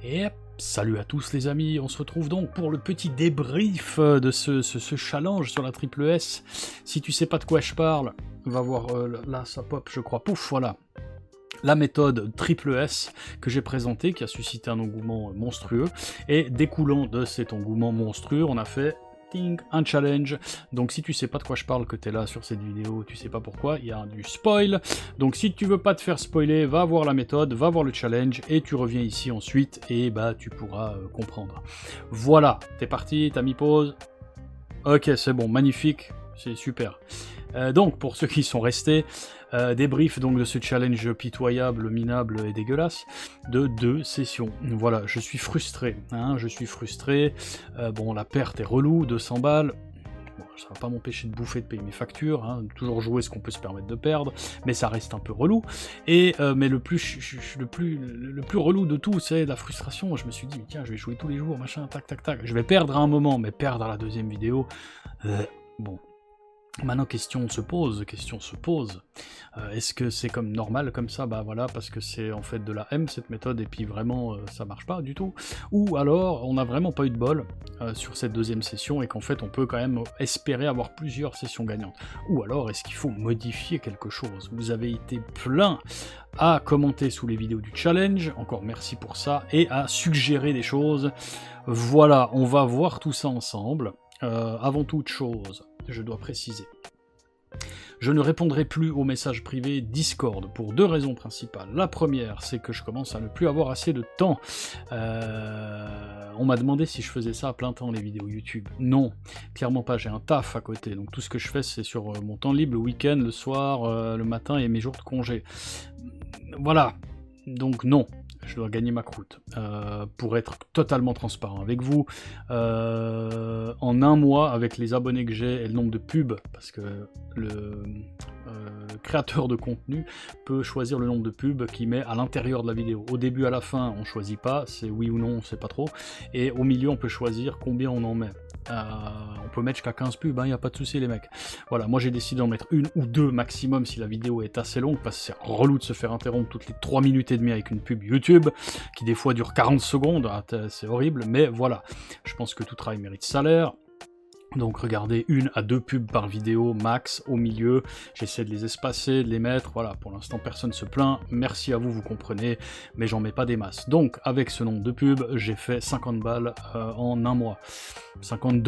Et salut à tous les amis, on se retrouve donc pour le petit débrief de ce challenge sur la triple S. Si tu sais pas de quoi je parle, va voir, là ça pop je crois, pouf, voilà. La méthode triple S que j'ai présentée, qui a suscité un engouement monstrueux, et découlant de cet engouement monstrueux, on a fait un challenge. Donc si tu sais pas de quoi je parle, que t'es là sur cette vidéo, tu sais pas pourquoi, il y a du spoil. Donc si tu veux pas te faire spoiler, va voir la méthode, va voir le challenge, et tu reviens ici ensuite, et bah tu pourras comprendre. Voilà, t'es parti, t'as mis pause. Ok, c'est bon, magnifique, c'est super. Donc, pour ceux qui sont restés, débrief donc de ce challenge pitoyable, minable et dégueulasse, de 2 sessions. Voilà, je suis frustré, hein, je suis frustré. Bon, la perte est relou, 200 balles. Bon, ça va pas m'empêcher de bouffer, de payer mes factures, hein, toujours jouer ce qu'on peut se permettre de perdre, mais ça reste un peu relou. Et mais le plus relou de tout, c'est la frustration. Je me suis dit, tiens, je vais jouer tous les jours, machin, tac, tac, tac. Je vais perdre à un moment, mais perdre à la deuxième vidéo, bon. Maintenant, question se pose. Est-ce que c'est comme normal comme ça? Bah voilà, parce que c'est en fait de la M cette méthode, et puis vraiment ça marche pas du tout. Ou alors, on n'a vraiment pas eu de bol sur cette deuxième session, et qu'en fait on peut quand même espérer avoir plusieurs sessions gagnantes. Ou alors, est-ce qu'il faut modifier quelque chose? Vous avez été plein à commenter sous les vidéos du challenge, encore merci pour ça, et à suggérer des choses. Voilà, on va voir tout ça ensemble. Avant toute chose, je dois préciser, je ne répondrai plus aux messages privés Discord pour 2 raisons principales. La première, c'est que je commence à ne plus avoir assez de temps. On m'a demandé si je faisais ça à plein temps, les vidéos YouTube. Non, clairement pas, j'ai un taf à côté, donc tout ce que je fais c'est sur mon temps libre, le week-end, le soir, le matin et mes jours de congé. Voilà, donc non. Je dois gagner ma croûte. Pour être totalement transparent avec vous, en un mois, avec les abonnés que j'ai et le nombre de pubs, parce que le créateur de contenu peut choisir le nombre de pubs qu'il met à l'intérieur de la vidéo. Au début, à la fin, on choisit pas, c'est oui ou non, on sait pas trop. Et au milieu, on peut choisir combien on en met. On peut mettre jusqu'à 15 pubs, hein, y a pas de souci les mecs. Voilà, moi j'ai décidé d'en mettre 1 ou 2 maximum si la vidéo est assez longue, parce que c'est relou de se faire interrompre toutes les 3 minutes et demie avec une pub YouTube, qui des fois dure 40 secondes, ah, c'est horrible, mais voilà. Je pense que tout travail mérite salaire. Donc regardez 1 à 2 pubs par vidéo max au milieu, j'essaie de les espacer, de les mettre, voilà, pour l'instant personne se plaint, merci à vous, vous comprenez, mais j'en mets pas des masses. Donc avec ce nombre de pubs, j'ai fait 50 balles en un mois, 50 $,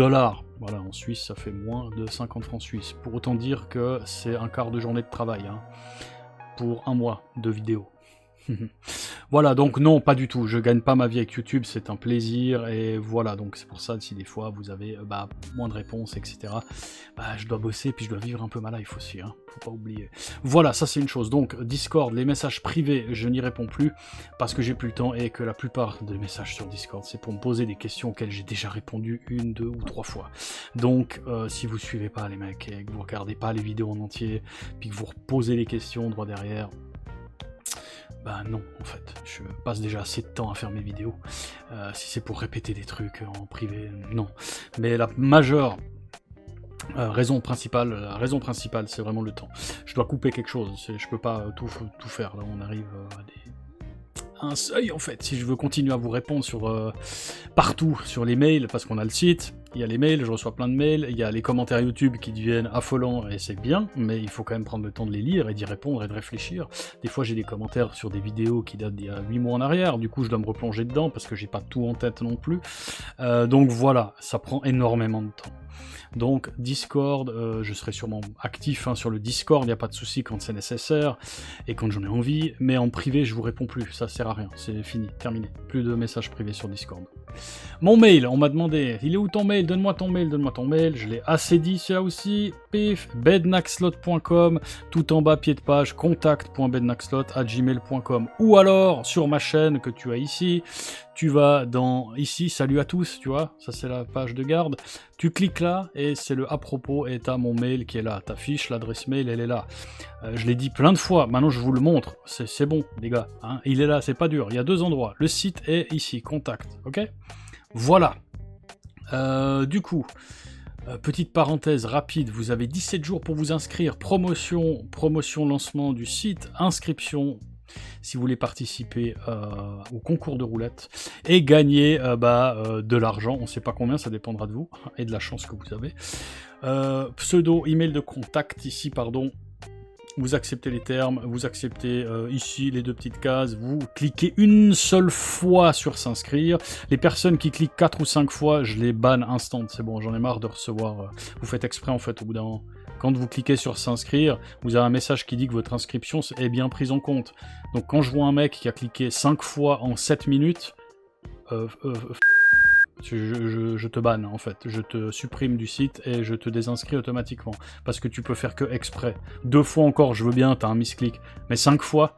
voilà, en Suisse ça fait moins de 50 francs suisses, pour autant dire que c'est un quart de journée de travail, hein, pour un mois de vidéo. Voilà, donc non, pas du tout, je gagne pas ma vie avec YouTube, c'est un plaisir, et voilà, donc c'est pour ça, si des fois vous avez moins de réponses, etc., je dois bosser, puis je dois vivre un peu ma life aussi, hein, faut pas oublier. Voilà, ça c'est une chose, donc Discord, les messages privés, je n'y réponds plus, parce que j'ai plus le temps, et que la plupart des messages sur Discord, c'est pour me poser des questions auxquelles j'ai déjà répondu 1, 2 ou 3 fois. Donc, si vous suivez pas les mecs, et que vous regardez pas les vidéos en entier, puis que vous reposez les questions droit derrière, bah non, en fait, je passe déjà assez de temps à faire mes vidéos. Si c'est pour répéter des trucs en privé, non. Mais la majeure raison principale, c'est vraiment le temps. Je dois couper quelque chose, je peux pas tout faire, là on arrive à un seuil en fait, si je veux continuer à vous répondre sur partout sur les mails, parce qu'on a le site, il y a les mails, je reçois plein de mails, il y a les commentaires YouTube qui deviennent affolants, et c'est bien, mais il faut quand même prendre le temps de les lire et d'y répondre et de réfléchir. Des fois j'ai des commentaires sur des vidéos qui datent d'il y a 8 mois en arrière, du coup je dois me replonger dedans parce que j'ai pas tout en tête non plus. Donc voilà, ça prend énormément de temps. Donc Discord, je serai sûrement actif sur le Discord, il n'y a pas de souci quand c'est nécessaire et quand j'en ai envie, mais en privé je vous réponds plus, ça sert à rien, c'est fini, terminé, plus de messages privés sur Discord. Mon mail, on m'a demandé, il est où ton mail? Donne-moi ton mail, je l'ai assez dit ça aussi, pif, bednaxlot.com, tout en bas, pied de page, contact.bednaxlot@gmail.com, ou alors sur ma chaîne que tu as ici, tu vas dans ici, salut à tous, tu vois, ça c'est la page de garde, tu cliques là, et c'est le à propos, et t'as mon mail qui est là, ta fiche, l'adresse mail, elle est là. Je l'ai dit plein de fois, maintenant je vous le montre, c'est bon, les gars, hein, il est là, c'est pas dur, il y a 2 endroits, le site est ici, contact, ok? Voilà. Du coup, petite parenthèse rapide, vous avez 17 jours pour vous inscrire, promotion lancement du site, inscription si vous voulez participer au concours de roulette et gagner de l'argent. On ne sait pas combien, ça dépendra de vous et de la chance que vous avez. Pseudo, email de contact ici, pardon. Vous acceptez les termes, vous acceptez ici les 2 petites cases, vous cliquez une seule fois sur s'inscrire. Les personnes qui cliquent 4 ou 5 fois, je les banne instant, c'est bon, j'en ai marre de recevoir... Vous faites exprès en fait au bout d'un moment. Quand vous cliquez sur s'inscrire, vous avez un message qui dit que votre inscription est bien prise en compte. Donc quand je vois un mec qui a cliqué 5 fois en 7 minutes, je te banne en fait, je te supprime du site et je te désinscris automatiquement, parce que tu peux faire que exprès. 2 fois encore, je veux bien, t'as un misclick, mais 5 fois,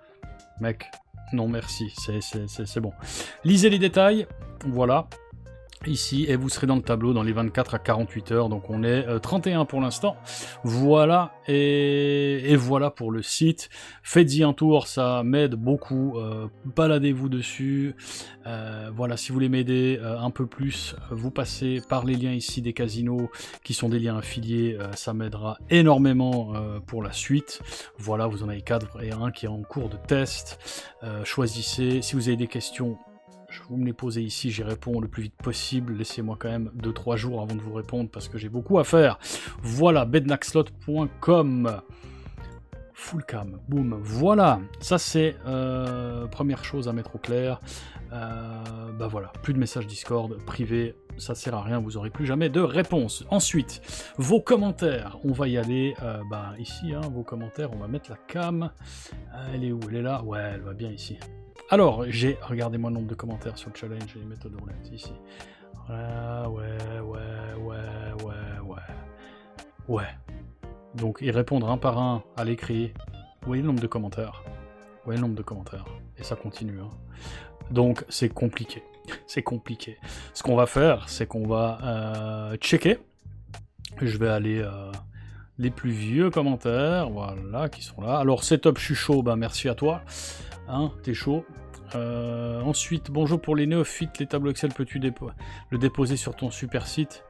mec, non merci, c'est bon. Lisez les détails, voilà, ici, et vous serez dans le tableau dans les 24 à 48 heures, donc on est 31 pour l'instant, voilà, et voilà pour le site. Faites-y un tour, ça m'aide beaucoup, baladez-vous dessus, voilà, si vous voulez m'aider un peu plus, vous passez par les liens ici des casinos, qui sont des liens affiliés, ça m'aidera énormément pour la suite. Voilà, vous en avez 4 et un qui est en cours de test, choisissez, si vous avez des questions, vous me les posez ici, j'y réponds le plus vite possible. Laissez-moi quand même 2-3 jours avant de vous répondre parce que j'ai beaucoup à faire. Voilà, bednaxslot.com. Full cam, boum. Voilà, ça c'est première chose à mettre au clair. Voilà, plus de messages Discord privés, ça sert à rien, vous aurez plus jamais de réponse. Ensuite, vos commentaires, on va y aller ici, hein, vos commentaires, on va mettre la cam. Elle est où? Elle est là? Ouais, elle va bien ici. Alors, regardez-moi le nombre de commentaires sur le challenge et les méthodes de roulette, ici. Ouais. Donc, ils répondent un par un à l'écrit. Vous voyez le nombre de commentaires? Et ça continue. Hein. Donc, c'est compliqué. C'est compliqué. Ce qu'on va faire, c'est qu'on va checker. Je vais aller... les plus vieux commentaires, voilà, qui sont là. Alors, setup, je suis chaud, merci à toi. Hein, t'es chaud. Ensuite, bonjour pour les néophytes, les tableaux Excel, peux-tu le déposer sur ton super site?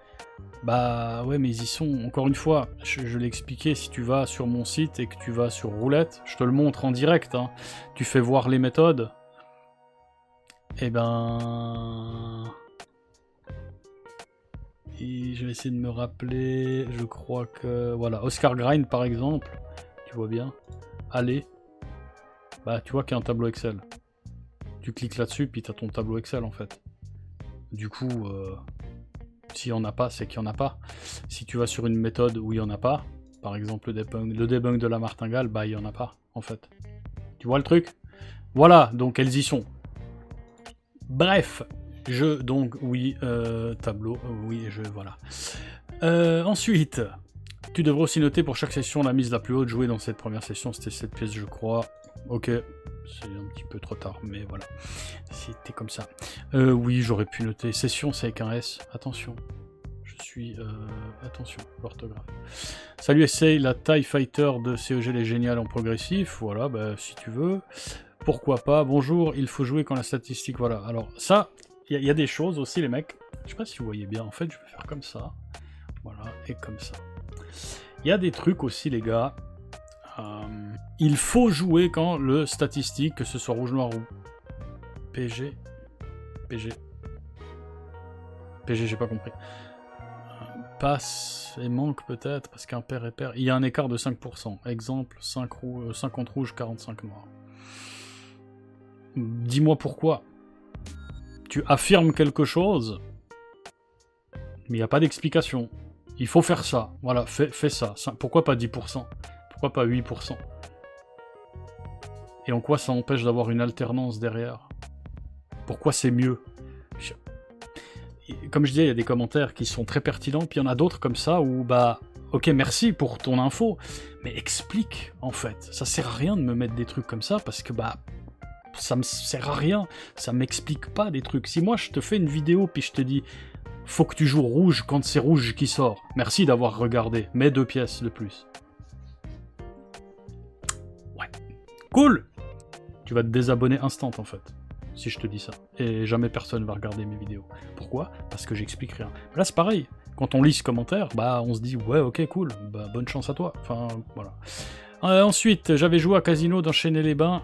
Bah ouais, mais ils y sont. Encore une fois, je l'ai expliqué, si tu vas sur mon site et que tu vas sur Roulette, je te le montre en direct, hein, tu fais voir les méthodes, et je vais essayer de me rappeler, je crois que... Voilà, Oscar Grind par exemple, tu vois bien. Allez. Tu vois qu'il y a un tableau Excel. Tu cliques là-dessus, puis tu as ton tableau Excel en fait. Du coup, s'il n'y en a pas, c'est qu'il n'y en a pas. Si tu vas sur une méthode où il n'y en a pas, par exemple le debug de la martingale, il n'y en a pas en fait. Tu vois le truc? Voilà, donc elles y sont. Bref, tableau, voilà. Ensuite, tu devrais aussi noter pour chaque session la mise la plus haute jouée dans cette première session, c'était cette pièce je crois. Ok, c'est un petit peu trop tard, mais voilà. C'était comme ça. Oui, j'aurais pu noter. Session, c'est avec un S. Attention. Attention, l'orthographe. Salut, essaye la TIE Fighter de CEG, elle est géniale en progressif. Voilà, si tu veux. Pourquoi pas. Bonjour, il faut jouer quand la statistique... Voilà, alors ça, il y a des choses aussi, les mecs. Je sais pas si vous voyez bien. En fait, je vais faire comme ça. Voilà, et comme ça. Il y a des trucs aussi, les gars. Il faut jouer quand le statistique, que ce soit rouge, noir ou PG, j'ai pas compris. Passe et manque peut-être, parce qu'un pair et pair, il y a un écart de 5%. Exemple, 50 rouge, 45 noirs. Dis-moi pourquoi. Tu affirmes quelque chose, mais il n'y a pas d'explication. Il faut faire ça. Voilà, fais ça. Pourquoi pas 10%? Pourquoi pas 8%? Et en quoi ça empêche d'avoir une alternance derrière? Pourquoi c'est mieux? Comme je disais, il y a des commentaires qui sont très pertinents, puis il y en a d'autres comme ça où, ok, merci pour ton info, mais explique, en fait. Ça sert à rien de me mettre des trucs comme ça, parce que, ça me sert à rien. Ça m'explique pas des trucs. Si moi, je te fais une vidéo, puis je te dis, faut que tu joues rouge quand c'est rouge qui sort. Merci d'avoir regardé. Mets 2 pièces de plus. Ouais. Cool! Tu vas te désabonner instant, en fait. Si je te dis ça. Et jamais personne va regarder mes vidéos. Pourquoi? Parce que j'explique rien. Là, c'est pareil. Quand on lit ce commentaire, on se dit, ouais, ok, cool. Bonne chance à toi. Enfin, voilà. Ensuite, j'avais joué à Casino d'enchaîner les bains.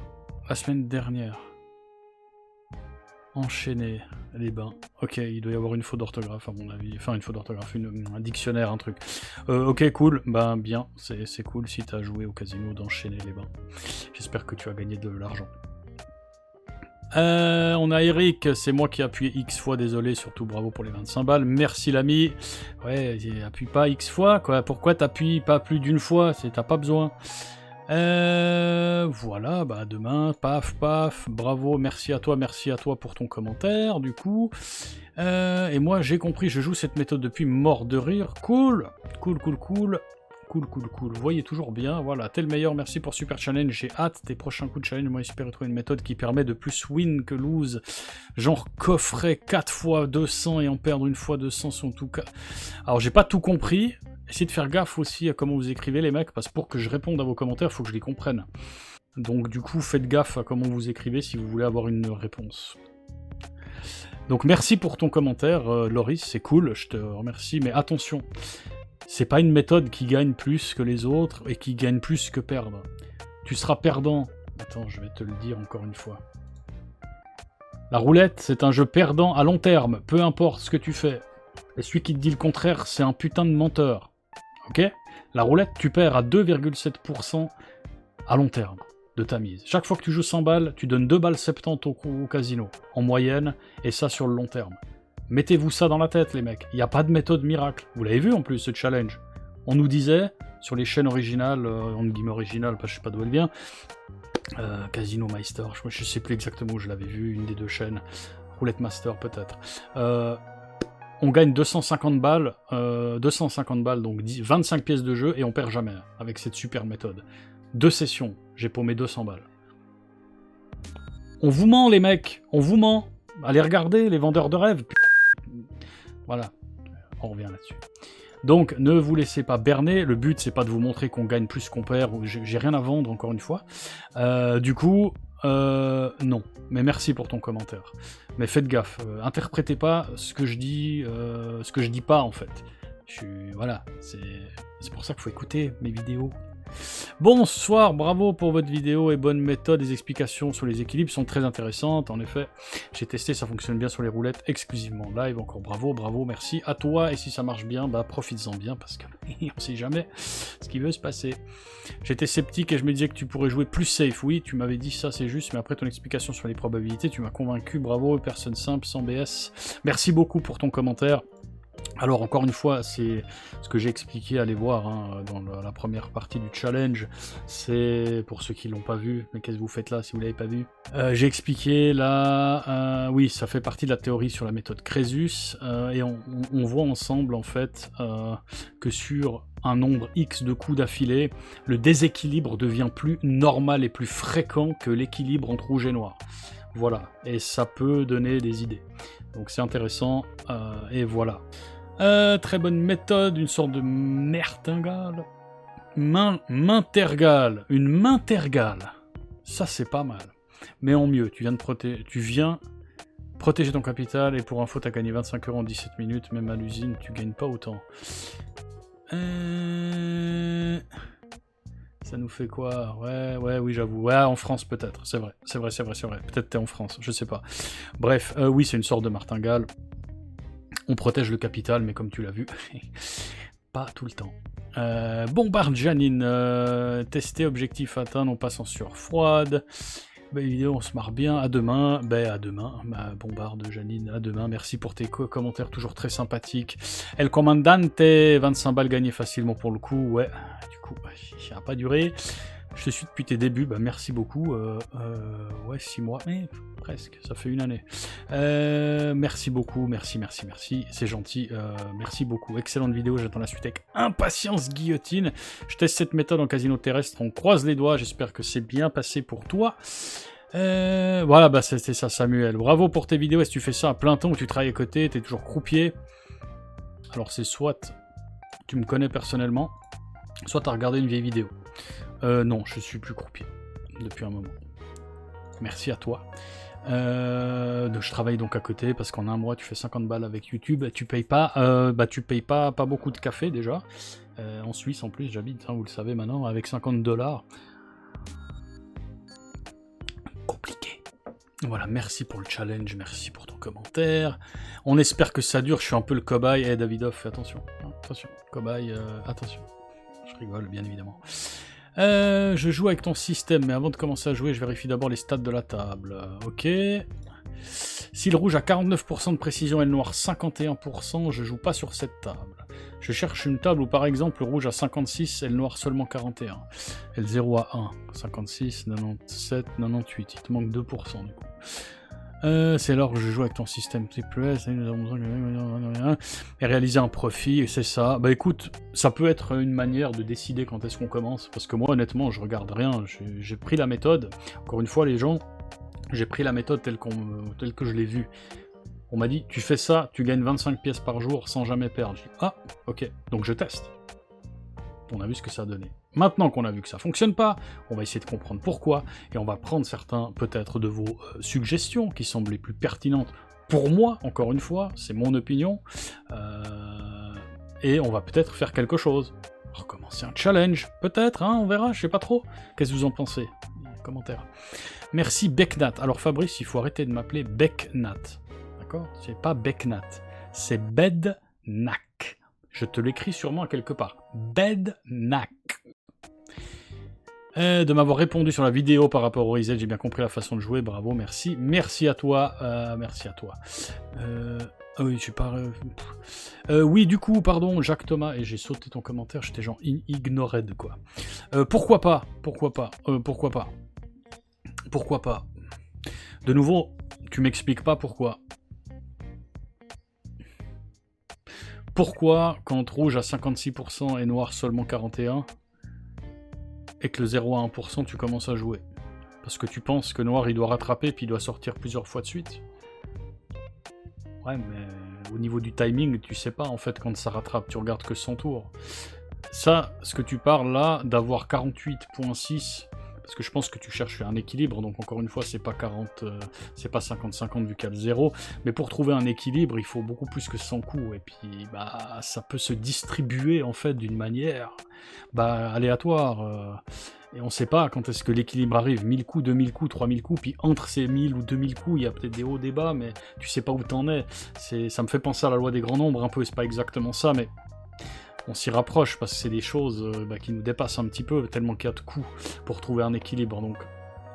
la semaine dernière. Enchaîner les bains. Ok, il doit y avoir une faute d'orthographe à mon avis. Enfin, une faute d'orthographe, un dictionnaire, un truc. Ok, cool. Ben, bien. C'est cool si t'as joué au casino d'enchaîner les bains. J'espère que tu as gagné de l'argent. On a Eric, c'est moi qui ai appuyé X fois, désolé, surtout bravo pour les 25 balles. Merci l'ami. Ouais, appuie pas X fois, quoi. Pourquoi t'appuies pas plus d'une fois? T'as pas besoin. Voilà, bah demain, paf, paf, bravo, merci à toi pour ton commentaire, du coup. Et moi, j'ai compris, je joue cette méthode depuis mort de rire. Cool, cool, cool, cool. Cool, cool, cool. Vous voyez toujours bien. Voilà, t'es le meilleur. Merci pour Super Challenge. J'ai hâte des prochains coups de challenge. Moi, j'espère trouver une méthode qui permet de plus win que lose. Genre coffrer 4 fois 200 et en perdre une fois 200 sur tout cas. Alors, j'ai pas tout compris. Essayez de faire gaffe aussi à comment vous écrivez, les mecs, parce que pour que je réponde à vos commentaires, il faut que je les comprenne. Donc, du coup, faites gaffe à comment vous écrivez si vous voulez avoir une réponse. Donc, merci pour ton commentaire, Loris. C'est cool. Je te remercie. Mais attention. C'est pas une méthode qui gagne plus que les autres et qui gagne plus que perdre. Tu seras perdant. Attends, je vais te le dire encore une fois. La roulette, c'est un jeu perdant à long terme, peu importe ce que tu fais. Et celui qui te dit le contraire, c'est un putain de menteur. Ok? La roulette, tu perds à 2,7% à long terme de ta mise. Chaque fois que tu joues 100 balles, tu donnes 2 balles 70 au casino, en moyenne, et ça sur le long terme. Mettez-vous ça dans la tête, les mecs. Il n'y a pas de méthode miracle. Vous l'avez vu, en plus, ce challenge. On nous disait, sur les chaînes originales, entre guillemets originales, parce que je sais pas d'où elle vient, Casino Meister, je sais plus exactement où je l'avais vu, une des deux chaînes, Roulette Master peut-être. On gagne 250 balles, donc 25 pièces de jeu, et on perd jamais, avec cette super méthode. 2 sessions, j'ai paumé 200 balles. On vous ment, les mecs, on vous ment. Allez regarder, les vendeurs de rêves. Voilà, on revient là-dessus. Donc, ne vous laissez pas berner. Le but, c'est pas de vous montrer qu'on gagne plus qu'on perd. J'ai rien à vendre, encore une fois. Du coup, non. Mais merci pour ton commentaire. Mais faites gaffe. Interprétez pas ce que je dis pas, en fait. Voilà, c'est pour ça qu'il faut écouter mes vidéos. Bonsoir, bravo pour votre vidéo et bonne méthode. Les explications sur les équilibres sont très intéressantes. En effet, j'ai testé, ça fonctionne bien sur les roulettes exclusivement live. Encore bravo, merci à toi. Et si ça marche bien, bah profites-en bien parce que on sait jamais ce qui veut se passer. J'étais sceptique et je me disais que tu pourrais jouer plus safe. Oui, tu m'avais dit ça, c'est juste, mais après ton explication sur les probabilités, tu m'as convaincu. Bravo, personne simple, sans BS. Merci beaucoup pour ton commentaire. Alors encore une fois, c'est ce que j'ai expliqué, allez voir dans la première partie du challenge, c'est pour ceux qui l'ont pas vu, mais qu'est-ce que vous faites là si vous l'avez pas vu? J'ai expliqué là, oui, ça fait partie de la théorie sur la méthode Crésus, et on voit ensemble en fait que sur un nombre X de coups d'affilée, le déséquilibre devient plus normal et plus fréquent que l'équilibre entre rouge et noir. Voilà, et ça peut donner des idées. Donc c'est intéressant, et voilà. Très bonne méthode, une sorte de mertingale. Mintergale, une mintergale. Ça c'est pas mal. Mais en mieux, tu viens protéger ton capital, et pour info, t'as gagné 25 € en 17 minutes, même à l'usine, tu gagnes pas autant. Ça nous fait quoi? Oui, j'avoue. Ouais, en France peut-être, c'est vrai. Peut-être t'es en France, je sais pas. Bref, oui, c'est une sorte de martingale. On protège le capital, mais comme tu l'as vu, pas tout le temps. Bombarde Janine, tester, objectif atteint, on passe en sueur froide. Belle vidéo, on se marre bien. À demain. À demain. Bombarde Janine, à demain. Merci pour tes commentaires toujours très sympathiques. El Comandante, 25 balles gagnées facilement pour le coup. Ouais, du coup, ça n'a pas duré. Je te suis depuis tes débuts, merci beaucoup. Ouais, 6 mois, mais presque, ça fait une année. Merci beaucoup, merci, c'est gentil, merci beaucoup. Excellente vidéo, j'attends la suite avec impatience, Guillotine. Je teste cette méthode en casino terrestre, on croise les doigts, j'espère que c'est bien passé pour toi. Voilà, c'était ça, Samuel. Bravo pour tes vidéos, est-ce que tu fais ça à plein temps ou tu travailles à côté, t'es toujours croupier? Alors c'est soit tu me connais personnellement, soit t'as regardé une vieille vidéo. Non, je suis plus croupier depuis un moment. Merci à toi. Je travaille donc à côté parce qu'en un mois tu fais 50 balles avec YouTube. Tu payes pas, pas beaucoup de café déjà. En Suisse en plus j'habite, vous le savez maintenant, avec 50 $. Voilà, merci pour le challenge, merci pour ton commentaire. On espère que ça dure, je suis un peu le cobaye. Eh Davidov, fais attention, hein, attention, cobaye, attention. Je rigole, bien évidemment. Je joue avec ton système, mais avant de commencer à jouer, je vérifie d'abord les stats de la table. Ok. Si le rouge a 49% de précision et le noir 51%, je joue pas sur cette table. Je cherche une table où par exemple le rouge a 56 et le noir seulement 41. Et le 0 à 1. 56, 97, 98. Il te manque 2% du coup. C'est là que je joue avec ton système triple S. Et réaliser un profit, c'est ça. Bah écoute, ça peut être une manière de décider quand est-ce qu'on commence. Parce que moi honnêtement, je regarde rien. J'ai pris la méthode. Encore une fois les gens, j'ai pris la méthode telle que je l'ai vue. On m'a dit, tu fais ça, tu gagnes 25 pièces par jour sans jamais perdre. J'ai dit, ah, ok, donc je teste. On a vu ce que ça a donné. Maintenant qu'on a vu que ça fonctionne pas, on va essayer de comprendre pourquoi, et on va prendre certains, peut-être, de vos suggestions qui semblent les plus pertinentes pour moi, encore une fois, c'est mon opinion, et on va peut-être faire quelque chose. Recommencer un challenge, peut-être, hein, on verra, je sais pas trop. Qu'est-ce que vous en pensez? Commentaire. Merci Becknat. Alors Fabrice, il faut arrêter de m'appeler Becknat. D'accord? C'est pas Becknat, c'est Bednac. Je te l'écris sûrement quelque part. Bednac. De m'avoir répondu sur la vidéo par rapport au reset, j'ai bien compris la façon de jouer, bravo, merci. Merci à toi, merci à toi. Ah oui, je suis pas... oui, du coup, pardon, Jacques Thomas, et j'ai sauté ton commentaire, j'étais genre ignored, quoi. Pourquoi pas? Pourquoi pas? Pourquoi pas? Pourquoi pas? De nouveau, tu m'expliques pas pourquoi. Pourquoi, quand rouge a 56% et noir seulement 41%, et que le 0 à 1%, tu commences à jouer? Parce que tu penses que noir, il doit rattraper, puis il doit sortir plusieurs fois de suite? Ouais, mais au niveau du timing, tu sais pas, en fait, quand ça rattrape, tu regardes que 100 tours. Ça, ce que tu parles là, d'avoir 48.6... Parce que je pense que tu cherches un équilibre, donc encore une fois, c'est pas 40, c'est pas 50-50 vu qu'il y a le 0, mais pour trouver un équilibre, il faut beaucoup plus que 100 coups, et puis bah ça peut se distribuer en fait d'une manière aléatoire, et on sait pas quand est-ce que l'équilibre arrive, 1000 coups, 2000 coups, 3000 coups, puis entre ces 1000 ou 2000 coups, il y a peut-être des hauts, des bas, mais tu sais pas où t'en es. Ça me fait penser à la loi des grands nombres un peu, c'est pas exactement ça, mais... on s'y rapproche parce que c'est des choses qui nous dépassent un petit peu, tellement qu'il y a de coups pour trouver un équilibre. Donc,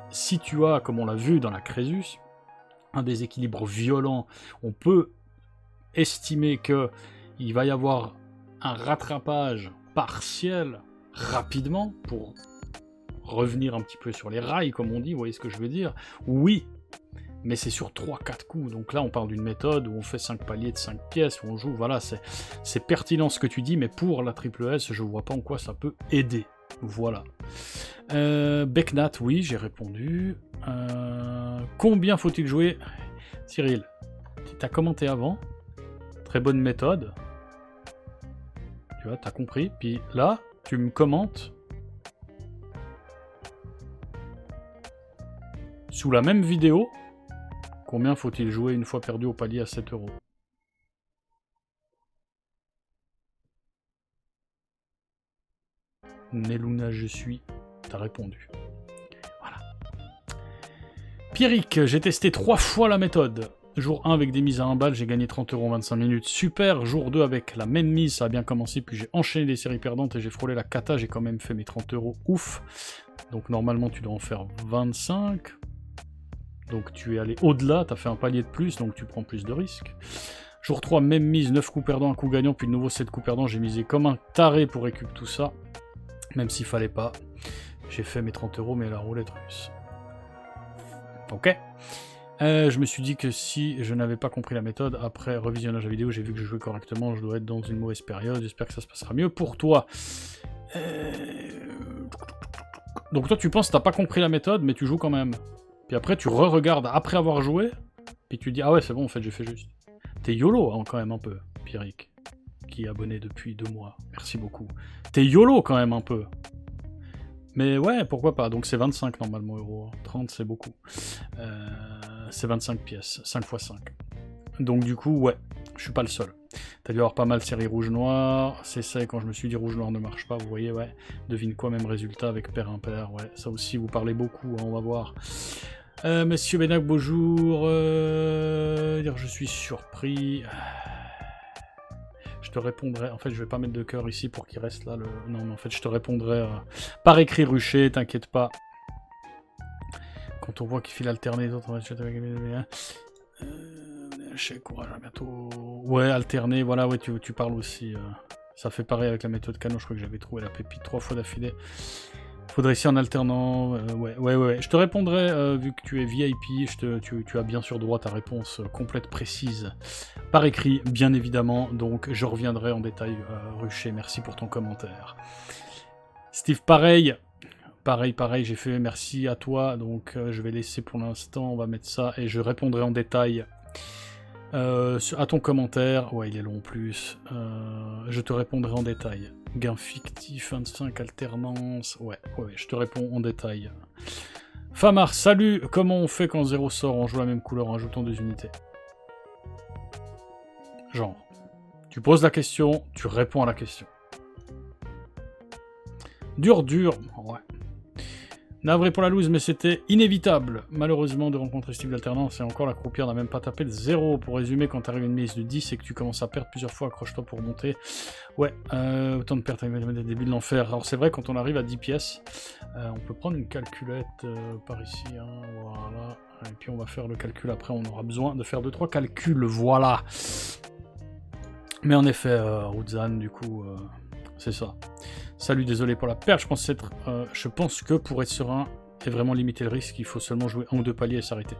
si tu as, comme on l'a vu dans la Crésus, un déséquilibre violent, on peut estimer qu'il va y avoir un rattrapage partiel rapidement pour revenir un petit peu sur les rails, comme on dit, vous voyez ce que je veux dire? Oui, mais c'est sur 3-4 coups, donc là on parle d'une méthode où on fait 5 paliers de 5 pièces, où on joue, voilà, c'est pertinent ce que tu dis, mais pour la triple S, je vois pas en quoi ça peut aider, voilà. Becknat, oui, j'ai répondu. Combien faut-il jouer? Cyril, tu as commenté avant, très bonne méthode, tu vois, t'as compris, puis là, tu me commentes sous la même vidéo. Combien faut-il jouer une fois perdu au palier à 7 €? Neluna, je suis. T'as répondu. Voilà. Pierrick, j'ai testé 3 fois la méthode. Jour 1 avec des mises à 1 balle, j'ai gagné 30 € en 25 minutes. Super. Jour 2 avec la même mise, ça a bien commencé, puis j'ai enchaîné les séries perdantes et j'ai frôlé la cata, j'ai quand même fait mes 30 €. Ouf. Donc normalement tu dois en faire 25. Donc tu es allé au-delà, tu as fait un palier de plus, donc tu prends plus de risques. Jour 3, même mise, 9 coups perdants, un coup gagnant, puis de nouveau 7 coups perdants. J'ai misé comme un taré pour récupérer tout ça, même s'il fallait pas. J'ai fait mes 30 €, mais la roulette russe. Ok. Je me suis dit que si je n'avais pas compris la méthode, après revisionnage de la vidéo, j'ai vu que je jouais correctement, je dois être dans une mauvaise période, j'espère que ça se passera mieux pour toi. Donc toi tu penses que t'as pas compris la méthode, mais tu joues quand même. Puis après, tu re-regardes après avoir joué, puis tu dis, ah ouais, c'est bon, en fait, j'ai fait juste. T'es YOLO, hein, quand même, un peu, Pierrick, qui est abonné depuis 2 mois. Merci beaucoup. T'es YOLO, quand même, un peu. Mais ouais, pourquoi pas. Donc c'est 25, normalement, euros. 30, c'est beaucoup. C'est 25 pièces, 5 x 5. Donc du coup, ouais, je suis pas le seul. T'as dû avoir pas mal série rouge-noir, c'est ça, et quand je me suis dit rouge-noir ne marche pas, vous voyez, ouais. Devine quoi, même résultat avec pair-impair, ouais. Ça aussi, vous parlez beaucoup, hein, on va voir. Monsieur Benac, bonjour. Dire je suis surpris. Je te répondrai. En fait, je vais pas mettre de cœur ici pour qu'il reste là. Non, mais en fait, je te répondrai par écrit, Rucher. T'inquiète pas. Quand on voit qu'il file alterner les autres, on va courage, à bientôt. Ouais, alterner. Voilà, ouais, tu parles aussi. Ça fait pareil avec la méthode canon. Je crois que j'avais trouvé la pépite 3 fois d'affilée. Faudrait essayer en alternant. Ouais. Je te répondrai, vu que tu es VIP, tu as bien sûr droit à ta réponse complète, précise, par écrit, bien évidemment. Donc, je reviendrai en détail, Rucher. Merci pour ton commentaire. Steve, pareil, j'ai fait merci à toi. Donc, je vais laisser pour l'instant. On va mettre ça et je répondrai en détail à ton commentaire. Ouais, il est long en plus. Je te répondrai en détail. Gain fictif, 25, alternance. Ouais, je te réponds en détail. Famar, salut. Comment on fait quand 0 sort? On joue la même couleur en ajoutant 2 unités. Genre, tu poses la question, tu réponds à la question. Dur. Ouais. Navré pour la loose, mais c'était inévitable, malheureusement, de rencontrer ce type d'alternance, et encore la croupière n'a même pas tapé le 0. Pour résumer, quand t'arrives à une mise de 10 et que tu commences à perdre plusieurs fois, accroche-toi pour monter. Ouais, autant de pertes avec des débuts de l'enfer. Alors c'est vrai, quand on arrive à 10 pièces, on peut prendre une calculette par ici, hein, voilà, et puis on va faire le calcul après, on aura besoin de faire 2-3 calculs, voilà. Mais en effet, Ruzan, du coup, c'est ça. Salut, désolé pour la perte, je pense que pour être serein et vraiment limiter le risque, il faut seulement jouer 1 ou 2 paliers et s'arrêter.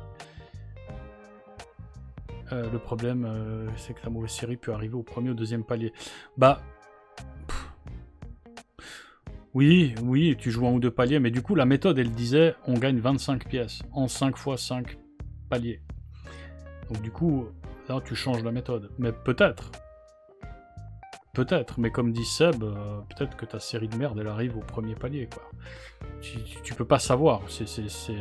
Le problème, c'est que la mauvaise série peut arriver au premier ou deuxième palier. Bah... Oui, tu joues 1 ou 2 paliers, mais du coup, la méthode, elle disait, on gagne 25 pièces en 5 fois 5 paliers. Donc du coup, là, tu changes la méthode. Mais peut-être, mais comme dit Seb, peut-être que ta série de merde, elle arrive au premier palier, quoi. Tu peux pas savoir,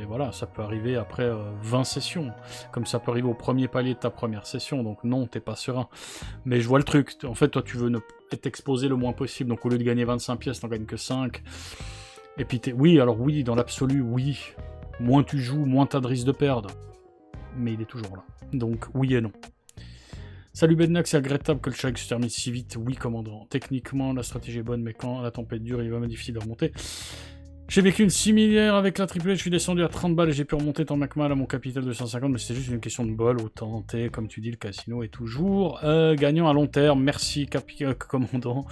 voilà, ça peut arriver après 20 sessions, comme ça peut arriver au premier palier de ta première session, donc non, t'es pas serein. Mais je vois le truc, en fait, toi, tu veux être exposé le moins possible, donc au lieu de gagner 25 pièces, t'en gagnes que 5. Et puis, oui, dans l'absolu, oui, moins tu joues, moins t'as de risque de perdre. Mais il est toujours là, donc oui et non. Salut Bednac, c'est regrettable que le challenge se termine si vite. Oui, commandant. Techniquement, la stratégie est bonne, mais quand la tempête dure, il est vraiment difficile de remonter. J'ai vécu une similaire avec la triplette, je suis descendu à 30 balles et j'ai pu remonter tant mal à mon capital de 150, mais c'est juste une question de bol. Autant tenter, comme tu dis, le casino est toujours gagnant à long terme. Merci, commandant.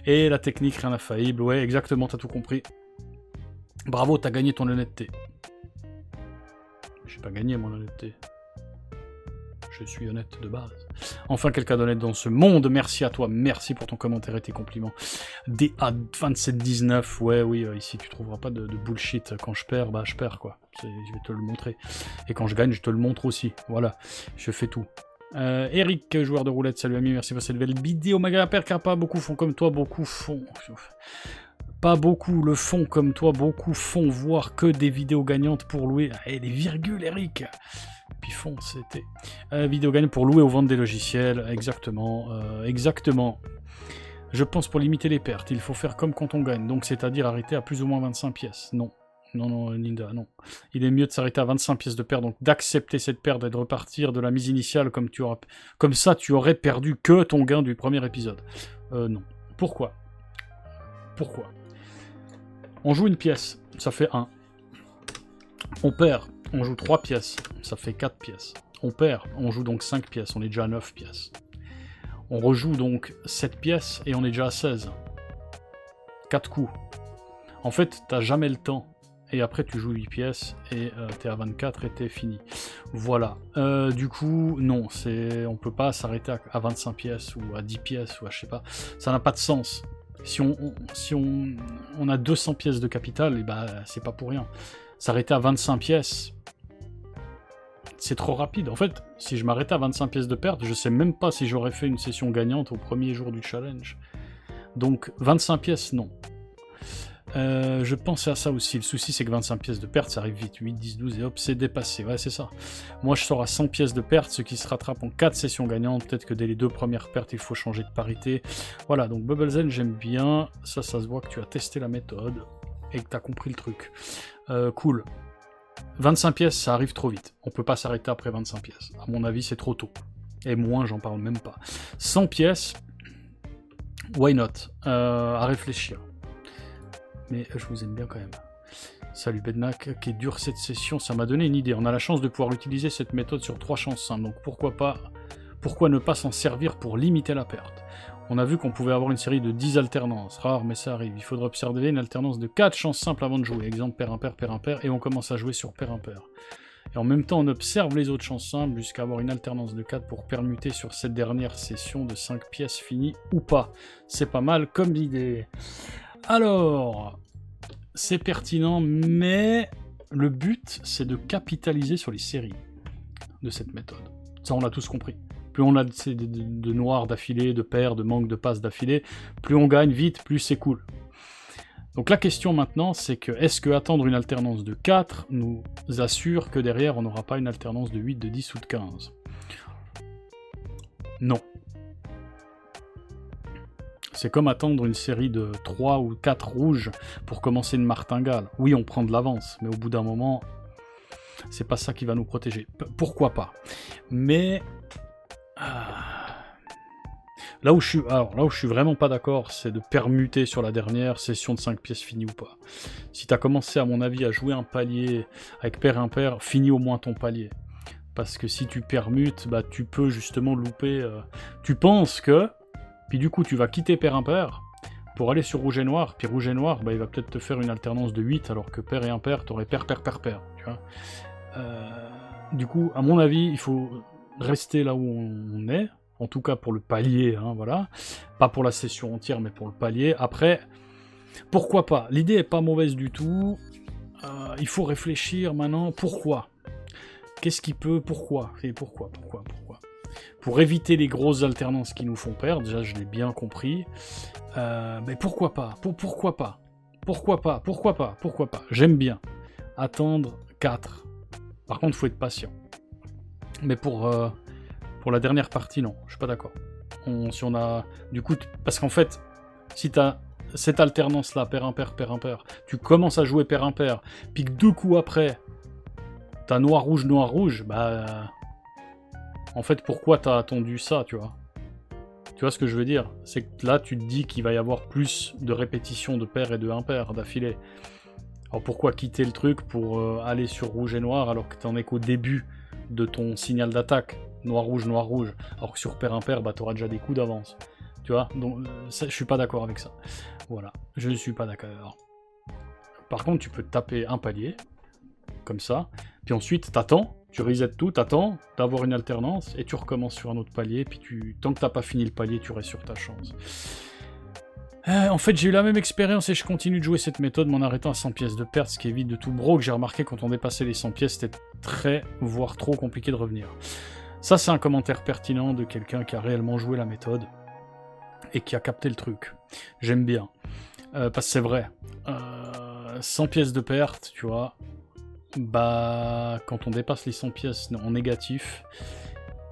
Et la technique, rien d'infaillible. Ouais, exactement, t'as tout compris. Bravo, t'as gagné ton honnêteté. J'ai pas gagné mon honnêteté. Je suis honnête de base. Enfin, quelqu'un d'honnête dans ce monde. Merci à toi. Merci pour ton commentaire et tes compliments. DA2719. Ouais, oui, ici, tu trouveras pas de bullshit. Quand je perds, bah, je perds, quoi. Je vais te le montrer. Et quand je gagne, je te le montre aussi. Voilà. Je fais tout. Eric, joueur de roulette. Salut, ami. Merci pour cette belle vidéo. Maga père, car pas beaucoup font comme toi. Beaucoup font... Pas beaucoup le font comme toi. Beaucoup font voir que des vidéos gagnantes pour louer. Et des virgules, Eric. Puis fond, c'était vidéo gagnante pour louer ou vendre des logiciels, exactement. Je pense pour limiter les pertes, il faut faire comme quand on gagne, donc c'est-à-dire arrêter à plus ou moins 25 pièces. Non, Linda, non. Il est mieux de s'arrêter à 25 pièces de perte, donc d'accepter cette perte et de repartir de la mise initiale comme ça tu aurais perdu que ton gain du premier épisode. Non. Pourquoi? On joue une pièce, ça fait 1. On perd. On joue 3 pièces, ça fait 4 pièces. On perd, on joue donc 5 pièces, on est déjà à 9 pièces. On rejoue donc 7 pièces et on est déjà à 16. 4 coups. En fait, t'as jamais le temps. Et après, tu joues 8 pièces et t'es à 24 et t'es fini. Voilà. Du coup, non, on peut pas s'arrêter à 25 pièces ou à 10 pièces ou à je sais pas. Ça n'a pas de sens. Si on a 200 pièces de capital, et bah, c'est pas pour rien. S'arrêter à 25 pièces, c'est trop rapide. En fait, si je m'arrêtais à 25 pièces de perte, je sais même pas si j'aurais fait une session gagnante au premier jour du challenge. Donc, 25 pièces, non. Je pensais à ça aussi. Le souci, c'est que 25 pièces de perte, ça arrive vite. 8, 10, 12, et hop, c'est dépassé. Ouais, c'est ça. Moi, je sors à 100 pièces de perte, ce qui se rattrape en 4 sessions gagnantes. Peut-être que dès les 2 premières pertes, il faut changer de parité. Voilà, donc Bubblezen, j'aime bien. Ça se voit que tu as testé la méthode et que tu as compris le truc. Cool. 25 pièces, ça arrive trop vite. On peut pas s'arrêter après 25 pièces. À mon avis, c'est trop tôt. Et moins, j'en parle même pas. 100 pièces, why not? À réfléchir. Mais je vous aime bien quand même. Salut Bednak, qui est dur cette session, ça m'a donné une idée. On a la chance de pouvoir utiliser cette méthode sur 3 chances simples, donc pourquoi ne pas s'en servir pour limiter la perte? On a vu qu'on pouvait avoir une série de 10 alternances, rare mais ça arrive. Il faudra observer une alternance de 4 chances simples avant de jouer. Exemple pair impair, et on commence à jouer sur pair impair. Et en même temps, on observe les autres chances simples jusqu'à avoir une alternance de 4 pour permuter sur cette dernière session de 5 pièces finies ou pas. C'est pas mal comme idée. Alors, c'est pertinent, mais le but, c'est de capitaliser sur les séries de cette méthode. Ça, on l'a tous compris. Plus on a de noirs d'affilée, de paires, de manque de passes d'affilée, plus on gagne vite, plus c'est cool. Donc la question maintenant, c'est que est-ce que attendre une alternance de 4 nous assure que derrière on n'aura pas une alternance de 8, de 10 ou de 15? Non. C'est comme attendre une série de 3 ou 4 rouges pour commencer une martingale. Oui, on prend de l'avance, mais au bout d'un moment, c'est pas ça qui va nous protéger. Pourquoi pas? Mais là où je suis vraiment pas d'accord, c'est de permuter sur la dernière session de 5 pièces finie ou pas. Si t'as commencé, à mon avis, à jouer un palier avec pair impair, finis au moins ton palier. Parce que si tu permutes, bah tu peux justement louper... tu penses que... Puis du coup, tu vas quitter pair impair pour aller sur rouge et noir. Puis rouge et noir, bah, il va peut-être te faire une alternance de 8, alors que pair et impair, t'aurais pair, tu vois. Du coup, à mon avis, il faut rester là où on est. En tout cas pour le palier, hein, voilà. Pas pour la session entière, mais pour le palier. Après, pourquoi pas? L'idée est pas mauvaise du tout. Il faut réfléchir maintenant. Pourquoi? Qu'est-ce qui peut... Pourquoi? Et pourquoi? Pour éviter les grosses alternances qui nous font perdre, déjà je l'ai bien compris. Mais pourquoi pas? Pourquoi pas? J'aime bien. Attendre 4. Par contre, il faut être patient. Mais pour la dernière partie, non, je suis pas d'accord. Si on a... Du coup, parce qu'en fait, si t'as cette alternance-là, pair impair, tu commences à jouer pair impair, puis que 2 coups après, t'as noir, rouge, bah... En fait, pourquoi t'as attendu ça, tu vois? Tu vois ce que je veux dire? C'est que là, tu te dis qu'il va y avoir plus de répétitions de pair et de impair d'affilée. Alors pourquoi quitter le truc pour aller sur rouge et noir alors que t'en es qu'au début de ton signal d'attaque? Noir, rouge, alors que sur pair impair, bah t'auras déjà des coups d'avance. Tu vois? Donc, je suis pas d'accord avec ça. Voilà, je ne suis pas d'accord. Par contre, tu peux taper un palier, comme ça, puis ensuite, t'attends, tu resets tout, t'attends d'avoir une alternance, et tu recommences sur un autre palier, puis tant que t'as pas fini le palier, tu restes sur ta chance. En fait, j'ai eu la même expérience et je continue de jouer cette méthode, mais en arrêtant à 100 pièces de perte, ce qui évite de tout broke. J'ai remarqué quand on dépassait les 100 pièces, c'était très, voire trop compliqué de revenir. Ça, c'est un commentaire pertinent de quelqu'un qui a réellement joué la méthode et qui a capté le truc. J'aime bien. Parce que c'est vrai. 100 pièces de perte, tu vois, bah, quand on dépasse les 100 pièces en négatif,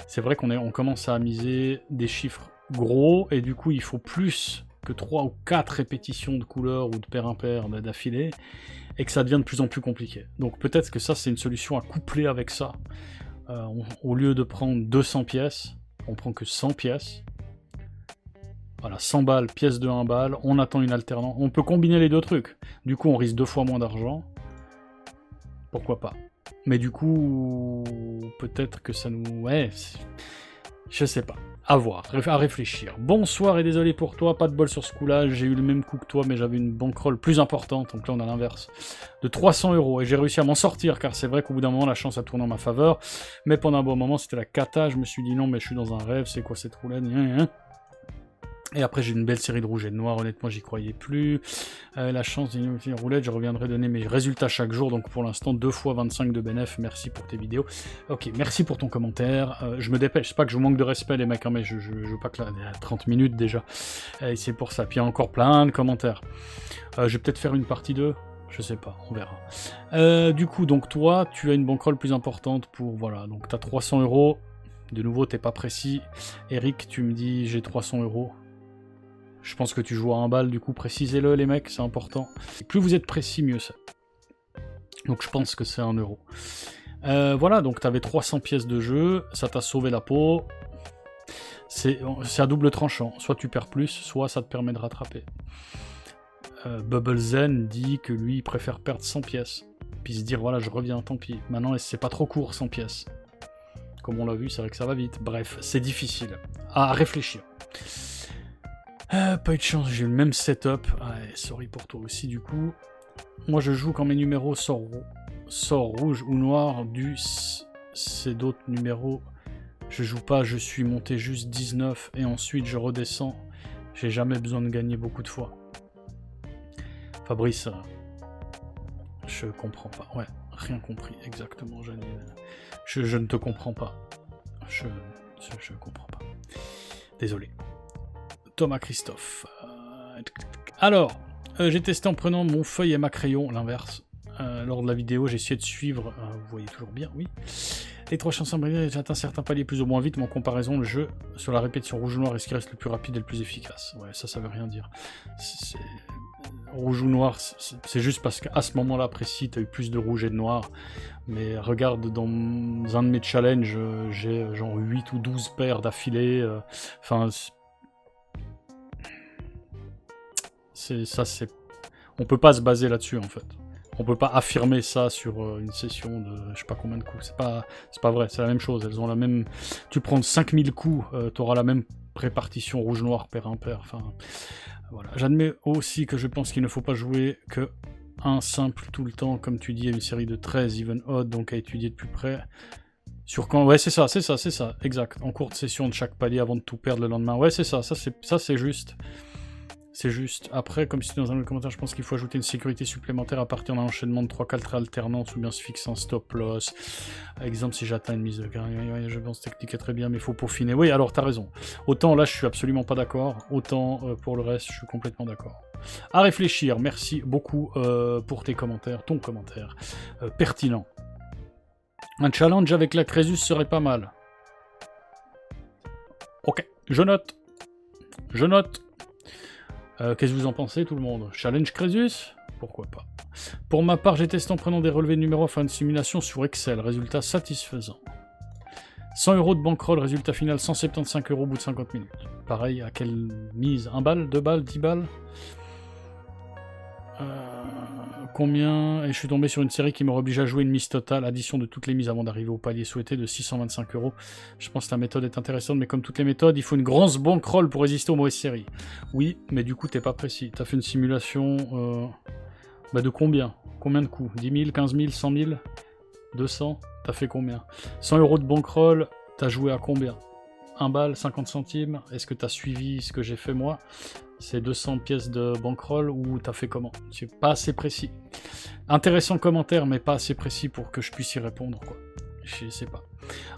c'est vrai qu'on commence à miser des chiffres gros, et du coup, il faut plus que 3 ou 4 répétitions de couleurs ou de pair impair d'affilée, et que ça devient de plus en plus compliqué. Donc peut-être que ça, c'est une solution à coupler avec ça. Au lieu de prendre 200 pièces, on prend que 100 pièces. Voilà, 100 balles, pièce de 1 balle, on attend une alternance. On peut combiner les deux trucs. Du coup, on risque 2 fois moins d'argent. Pourquoi pas? Mais du coup, peut-être que ça nous... Ouais, je sais pas. À voir, à réfléchir. Bonsoir et désolé pour toi, pas de bol sur ce coup-là, j'ai eu le même coup que toi, mais j'avais une bankroll plus importante, donc là on a l'inverse, de 300 €, et j'ai réussi à m'en sortir, car c'est vrai qu'au bout d'un moment, la chance a tourné en ma faveur, mais pendant un bon moment, c'était la cata, je me suis dit non, mais je suis dans un rêve, c'est quoi cette roulette? Et après, j'ai une belle série de rouge et de noir, honnêtement, j'y croyais plus. La chance d'une roulette, je reviendrai donner mes résultats chaque jour, donc pour l'instant, 2 fois 25 de bénéf, merci pour tes vidéos. Ok, merci pour ton commentaire, je me dépêche, c'est pas que je vous manque de respect les mecs, hein, mais je veux pas que là, il y a 30 minutes déjà, et c'est pour ça, puis il y a encore plein de commentaires. Je vais peut-être faire une partie 2, je sais pas, on verra. Du coup, donc toi, tu as une bankroll plus importante pour, voilà, donc t'as 300 €, de nouveau, t'es pas précis. Eric, tu me dis, j'ai 300 €. Je pense que tu joues à 1 balle, du coup, précisez-le, les mecs, c'est important. Et plus vous êtes précis, mieux c'est. Donc je pense que c'est 1 euro. Voilà, donc tu avais 300 pièces de jeu, ça t'a sauvé la peau. C'est à double tranchant. Soit tu perds plus, soit ça te permet de rattraper. Bubble Zen dit que lui, il préfère perdre 100 pièces. Puis se dire, voilà, je reviens, tant pis. Maintenant, c'est pas trop court, 100 pièces. Comme on l'a vu, c'est vrai que ça va vite. Bref, c'est difficile à réfléchir. Pas eu de chance, j'ai eu le même setup. Ouais, sorry pour toi aussi, du coup. Moi, je joue quand mes numéros sortent rouge ou noir. C'est d'autres numéros. Je joue pas, je suis monté juste 19 et ensuite je redescends. J'ai jamais besoin de gagner beaucoup de fois. Fabrice, je comprends pas. Ouais, rien compris, exactement, Janine. Je ne te comprends pas. Je comprends pas. Désolé. Thomas Christophe. Alors, j'ai testé en prenant mon feuille et ma crayon, l'inverse. Lors de la vidéo, j'ai essayé de suivre. Vous voyez toujours bien, oui. Les 3 chansons, j'atteins certains paliers plus ou moins vite, mais en comparaison, le jeu sur la répétition rouge-noir est ce qui reste le plus rapide et le plus efficace. Ouais, ça veut rien dire. Rouge ou noir, c'est juste parce qu'à ce moment-là précis, tu as eu plus de rouge et de noir. Mais regarde, dans un de mes challenges, j'ai genre 8 ou 12 paires d'affilée. Enfin, on peut pas se baser là-dessus, en fait. On peut pas affirmer ça sur une session de je sais pas combien de coups. C'est pas vrai, c'est la même chose. Elles ont la même. Tu prends 5000 coups, t'auras la même répartition rouge-noir, paire impair. Enfin, voilà. J'admets aussi que je pense qu'il ne faut pas jouer que un simple tout le temps, comme tu dis, à une série de 13 even odd, donc à étudier de plus près. Sur quand. Ouais, c'est ça, exact. En courte session de chaque palier avant de tout perdre le lendemain. Ouais, c'est ça c'est juste. C'est juste. Après, comme si dans un autre commentaire, je pense qu'il faut ajouter une sécurité supplémentaire à partir d'un enchaînement de 3-4 alternances ou bien se fixer un stop loss. Exemple, si j'atteins une mise de gain, je pense que cette technique est très bien, mais il faut peaufiner. Oui, alors t'as raison. Autant là, je suis absolument pas d'accord. Autant pour le reste, je suis complètement d'accord. À réfléchir. Merci beaucoup pour tes commentaires, ton commentaire pertinent. Un challenge avec la Crésus serait pas mal. Ok, je note. Je note. Qu'est-ce que vous en pensez, tout le monde? Challenge Crésus? Pourquoi pas. Pour ma part, j'ai testé en prenant des relevés de numéros afin de simulation sur Excel. Résultat satisfaisant. 100 € de bankroll, résultat final 175 € au bout de 50 minutes. Pareil, à quelle mise? 1 balle, 2 balles, 10 balles? Combien? Et je suis tombé sur une série qui m'aurait obligé à jouer une mise totale, addition de toutes les mises avant d'arriver au palier souhaité de 625 €. Je pense que la méthode est intéressante, mais comme toutes les méthodes, il faut une grosse bankroll pour résister aux mauvaises séries. Oui, mais du coup, t'es pas précis. T'as fait une simulation de combien? Combien de coups? 10 000, 15 000, 100 000? 200? T'as fait combien? 100 € de bankroll, t'as joué à combien? 1 balle, 50 centimes? Est-ce que t'as suivi ce que j'ai fait moi? C'est 200 pièces de bankroll ou t'as fait comment? C'est pas assez précis. Intéressant commentaire, mais pas assez précis pour que je puisse y répondre, quoi. Je sais pas.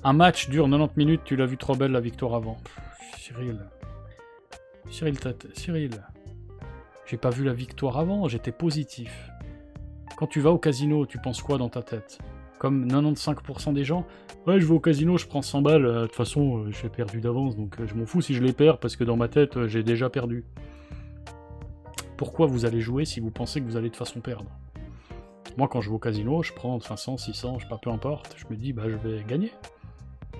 Un match dure 90 minutes, tu l'as vu trop belle la victoire avant. Cyril. J'ai pas vu la victoire avant, j'étais positif. Quand tu vas au casino, tu penses quoi dans ta tête? Comme 95% des gens, ouais, je vais au casino, je prends 100 balles, de toute façon, j'ai perdu d'avance, donc je m'en fous si je les perds, parce que dans ma tête, j'ai déjà perdu. Pourquoi vous allez jouer si vous pensez que vous allez de toute façon perdre? Moi, quand je vais au casino, je prends 500, 600, je sais pas, peu importe, je me dis, bah, je vais gagner.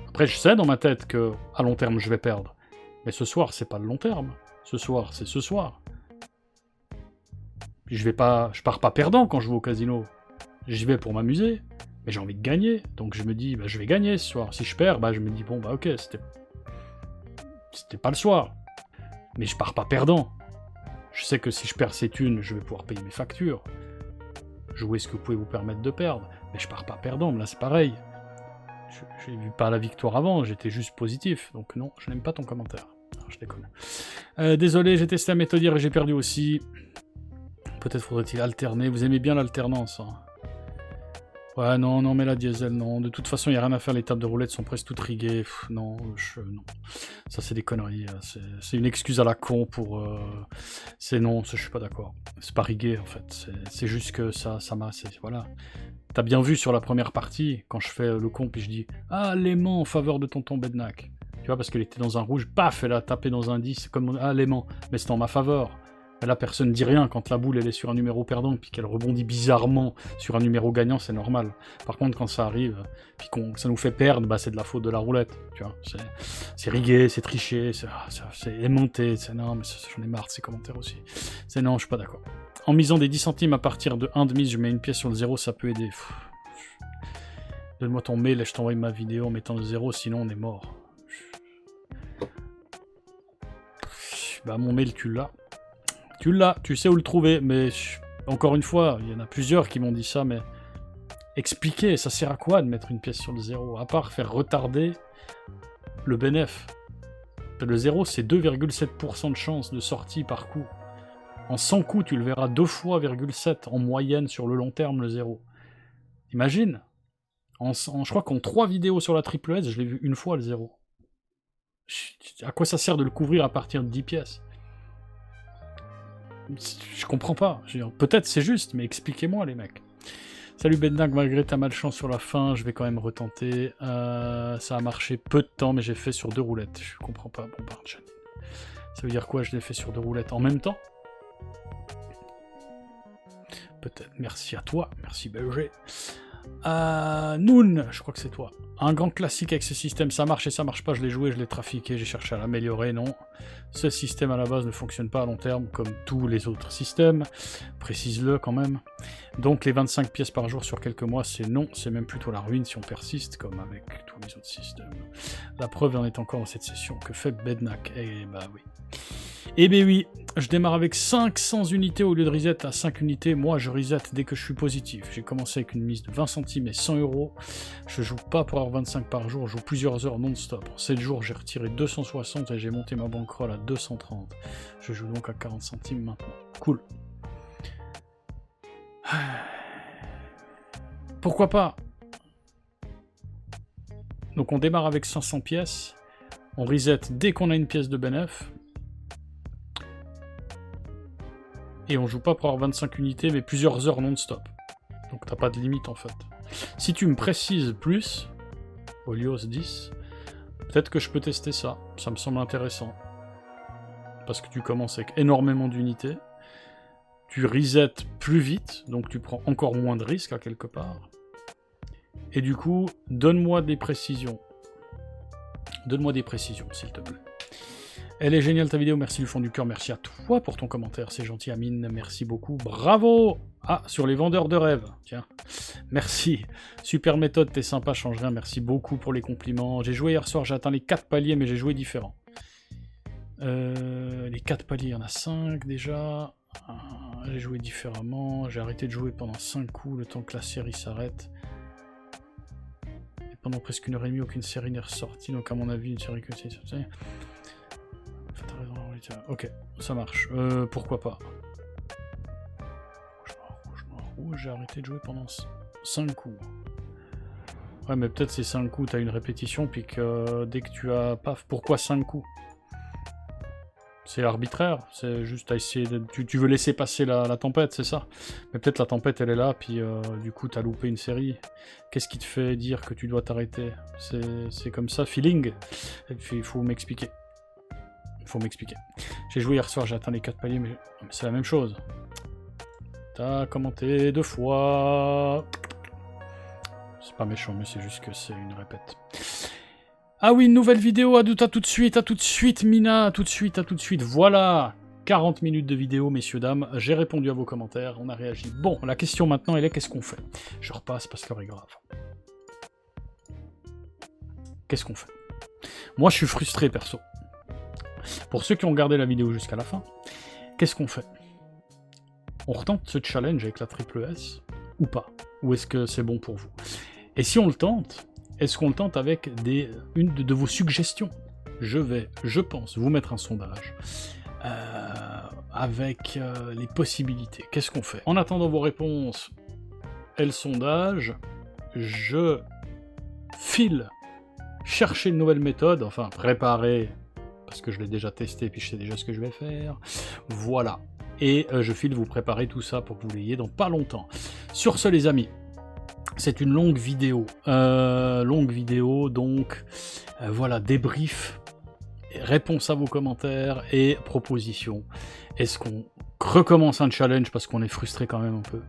Après, je sais dans ma tête que à long terme, je vais perdre. Mais ce soir, c'est pas le long terme. Ce soir, c'est ce soir. Je pars pas perdant quand je vais au casino. J'y vais pour m'amuser. Mais j'ai envie de gagner, donc je me dis, bah, je vais gagner ce soir. Si je perds, bah, je me dis, bon, bah ok, c'était pas le soir. Mais je pars pas perdant. Je sais que si je perds ces thunes, je vais pouvoir payer mes factures. Jouez ce que vous pouvez vous permettre de perdre. Mais je pars pas perdant, mais là c'est pareil. J'ai vu pas la victoire avant, j'étais juste positif. Donc non, je n'aime pas ton commentaire. Alors, je déconne. Désolé, j'ai testé la méthode hier et j'ai perdu aussi. Peut-être faudrait-il alterner. Vous aimez bien l'alternance, hein. Ouais, non, mais la diesel, non. De toute façon, il n'y a rien à faire, les tables de roulette sont presque toutes riguées. Non. Ça, c'est des conneries. C'est une excuse à la con pour... Non, ça, je suis pas d'accord. C'est pas rigué, en fait. C'est juste que ça m'a... Voilà. T'as bien vu sur la première partie, quand je fais le con, puis je dis « Ah, l'aimant en faveur de tonton Bednack ». Tu vois, parce qu'elle était dans un rouge, paf, elle a tapé dans un 10, comme « Ah, l'aimant ». Mais c'était en ma faveur. Mais là, personne ne dit rien quand la boule elle est sur un numéro perdant puis qu'elle rebondit bizarrement sur un numéro gagnant, c'est normal. Par contre, quand ça arrive puis que ça nous fait perdre, bah, c'est de la faute de la roulette. Tu vois, c'est rigué, c'est triché, c'est aimanté. Non, mais j'en ai marre de ces commentaires aussi. Non, je suis pas d'accord. En misant des 10 centimes à partir de 1 de mise, je mets une pièce sur le 0, ça peut aider. Donne-moi ton mail et je t'envoie ma vidéo en mettant le 0, sinon on est mort. Bah, mon mail, tu l'as. Tu l'as, tu sais où le trouver, mais encore une fois, il y en a plusieurs qui m'ont dit ça, mais expliquez, ça sert à quoi de mettre une pièce sur le 0, à part faire retarder le bénéf. Le 0, c'est 2,7% de chance de sortie par coup. En 100 coups, tu le verras 2 fois 0,7 en moyenne sur le long terme, le 0. Imagine, je crois qu'en 3 vidéos sur la triple S, je l'ai vu une fois le 0. À quoi ça sert de le couvrir à partir de 10 pièces? Je comprends pas. Peut-être c'est juste, mais expliquez-moi les mecs. Salut Bednag, malgré ta malchance sur la fin, je vais quand même retenter. Ça a marché peu de temps, mais j'ai fait sur 2 roulettes. Je comprends pas, bon bah, ça veut dire quoi, je l'ai fait sur 2 roulettes en même temps? Peut-être, merci à toi, merci BG. Noon, je crois que c'est toi. Un grand classique avec ce système, ça marche et ça marche pas, je l'ai joué, je l'ai trafiqué, j'ai cherché à l'améliorer, non. Ce système à la base ne fonctionne pas à long terme, comme tous les autres systèmes, précise-le quand même. Donc les 25 pièces par jour sur quelques mois, c'est non, c'est même plutôt la ruine si on persiste, comme avec tous les autres systèmes. La preuve en est encore dans cette session, que fait Bednak? Eh bah oui. Eh ben oui, je démarre avec 500 unités au lieu de reset à 5 unités. Moi, je reset dès que je suis positif. J'ai commencé avec une mise de 20 centimes et 100 €. Je joue pas pour avoir 25 par jour, je joue plusieurs heures non-stop. En 7 jours, j'ai retiré 260 et j'ai monté ma bankroll à 230. Je joue donc à 40 centimes maintenant. Cool. Pourquoi pas? Donc on démarre avec 500 pièces. On reset dès qu'on a une pièce de bénéf. Et on joue pas pour avoir 25 unités, mais plusieurs heures non-stop. Donc t'as pas de limite en fait. Si tu me précises plus, Olios 10, peut-être que je peux tester ça. Ça me semble intéressant. Parce que tu commences avec énormément d'unités. Tu resets plus vite, donc tu prends encore moins de risques à quelque part. Et du coup, donne-moi des précisions. Donne-moi des précisions, s'il te plaît. Elle est géniale ta vidéo, merci du fond du cœur, merci à toi pour ton commentaire, c'est gentil Amine, merci beaucoup, bravo. Ah, sur les vendeurs de rêves, tiens, merci, super méthode, t'es sympa, change rien, merci beaucoup pour les compliments. J'ai joué hier soir, j'ai atteint les 4 paliers, mais j'ai joué différent. Les 4 paliers, il y en a 5 déjà, j'ai joué différemment, j'ai arrêté de jouer pendant 5 coups, le temps que la série s'arrête. Et pendant presque 1h30, aucune série n'est ressortie, donc à mon avis, une série que c'est... Ok, ça marche. Pourquoi pas. Rouge, j'ai arrêté de jouer pendant 5 coups. Ouais, mais peut-être ces 5 coups, t'as une répétition, puis que dès que tu as... Paf, pourquoi 5 coups? C'est arbitraire, c'est juste à essayer de... Tu veux laisser passer la tempête, c'est ça? Mais peut-être la tempête, elle est là, puis du coup, t'as loupé une série. Qu'est-ce qui te fait dire que tu dois t'arrêter? C'est comme ça, feeling? Et puis, il faut m'expliquer. Faut m'expliquer. J'ai joué hier soir, j'ai atteint les 4 paliers, mais c'est la même chose. T'as commenté 2 fois. C'est pas méchant, mais c'est juste que c'est une répète. Ah oui, une nouvelle vidéo, à tout de suite, Mina, à tout de suite. Voilà, 40 minutes de vidéo, messieurs, dames. J'ai répondu à vos commentaires, on a réagi. Bon, la question maintenant, elle est, qu'est-ce qu'on fait? Je repasse parce que l'heure est grave. Qu'est-ce qu'on fait? Moi, je suis frustré, perso. Pour ceux qui ont regardé la vidéo jusqu'à la fin, qu'est-ce qu'on fait? On retente ce challenge avec la triple S ou pas? Ou est-ce que c'est bon pour vous? Et si on le tente, est-ce qu'on le tente avec une de vos suggestions? Je vais, je pense, vous mettre un sondage avec les possibilités. Qu'est-ce qu'on fait? En attendant vos réponses et le sondage, je file chercher une nouvelle méthode, enfin préparer, parce que je l'ai déjà testé et puis je sais déjà ce que je vais faire. Voilà. Et je file vous préparer tout ça pour que vous l'ayez dans pas longtemps. Sur ce les amis, c'est une longue vidéo. Donc voilà, débrief réponse à vos commentaires et propositions. Est-ce qu'on recommence un challenge parce qu'on est frustré quand même un peu,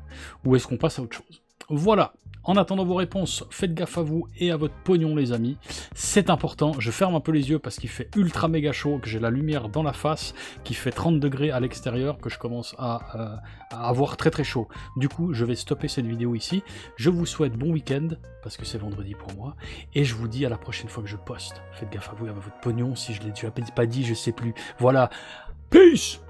ou est-ce qu'on passe à autre chose? Voilà. En attendant vos réponses, faites gaffe à vous et à votre pognon, les amis. C'est important. Je ferme un peu les yeux parce qu'il fait ultra méga chaud, que j'ai la lumière dans la face, qu'il fait 30 degrés à l'extérieur, que je commence à avoir très très chaud. Du coup, je vais stopper cette vidéo ici. Je vous souhaite bon week-end, parce que c'est vendredi pour moi, et je vous dis à la prochaine fois que je poste. Faites gaffe à vous et à votre pognon, si je l'ai déjà pas dit, je sais plus. Voilà. Peace!